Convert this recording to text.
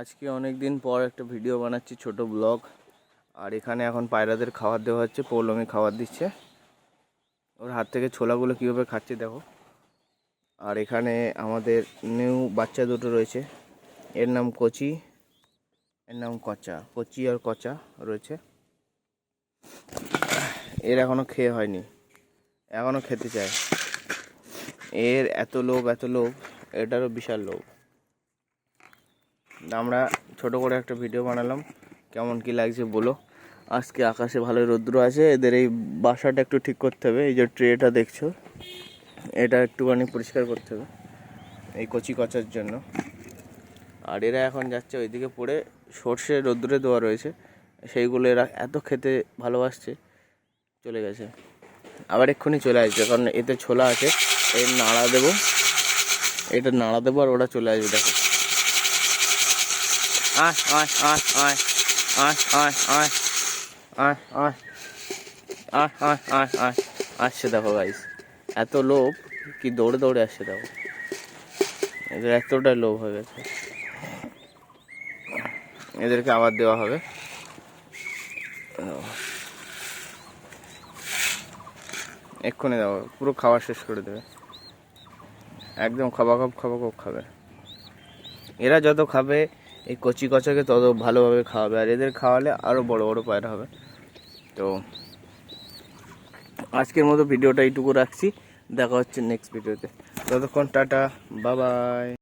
আজকে অনেক দিন পর একটা ভিডিও বানাচ্ছি, ছোট ব্লগ। আর এখানে এখন পায়রাদের খাবার দেওয়া হচ্ছে, পৌলমি খাবার দিচ্ছে। ওর হাত থেকে ছোলাগুলো কীভাবে খাচ্ছে দেখো। আর এখানে আমাদের নিউ বাচ্চা দুটো রয়েছে, এর নাম কচি, এর নাম কচা। কচি আর কচা রয়েছে। এর এখনও খেয়ে হয়নি, এখনও খেতে চায়। এর এত লোভ, এটারও বিশাল লোভ। আমরা ছোট করে একটা ভিডিও বানালাম, কেমন কি লাগছে বলো। আজকে আকাশে ভালোই রৌদ্র আছে। এদের এই বাসাটা একটু ঠিক করতে হবে। এই যে ট্রেটা দেখছো, এটা একটুখানি পরিষ্কার করতে হবে এই কচি কচার জন্য। আর এরা এখন যাচ্ছে ওইদিকে পড়ে, সর্ষে রৌদ্রে দেওয়া রয়েছে, সেইগুলো এরা এত খেতে ভালোবাসছে, চলে গেছে। আবার এক্ষুনি চলে আসবে, কারণ এতে ছোলা আছে। এর নাড়া দেবো, এটা নাড়া দেবো আর ওরা চলে আসবে। দেখো, আয় আয় আয় আয় আয় আয় আয় আয় আয় আয় আয় আয় আয় আসছে। দেখো গাইস, এত লোভ কি দৌড়ে দৌড়ে আসছে। দেখো, এদের এতটাই লোভ হয়ে গেছে। এদেরকে আবার দেওয়া হবে। এক্ষুনি দেবো, পুরো খাওয়া শেষ করে দেবে একদম। খাবা খাবে। এরা যত খাবে, এই কচি কচাকে তত ভালোভাবে খাওয়াবে। আর এদের খাওয়ালে আরও বড় বড় পায়রা হবে। তো আজকের মতো ভিডিওটা এইটুকু রাখছি, দেখা হচ্ছে নেক্সট ভিডিওতে। ততক্ষণ টাটা, বাই বাই।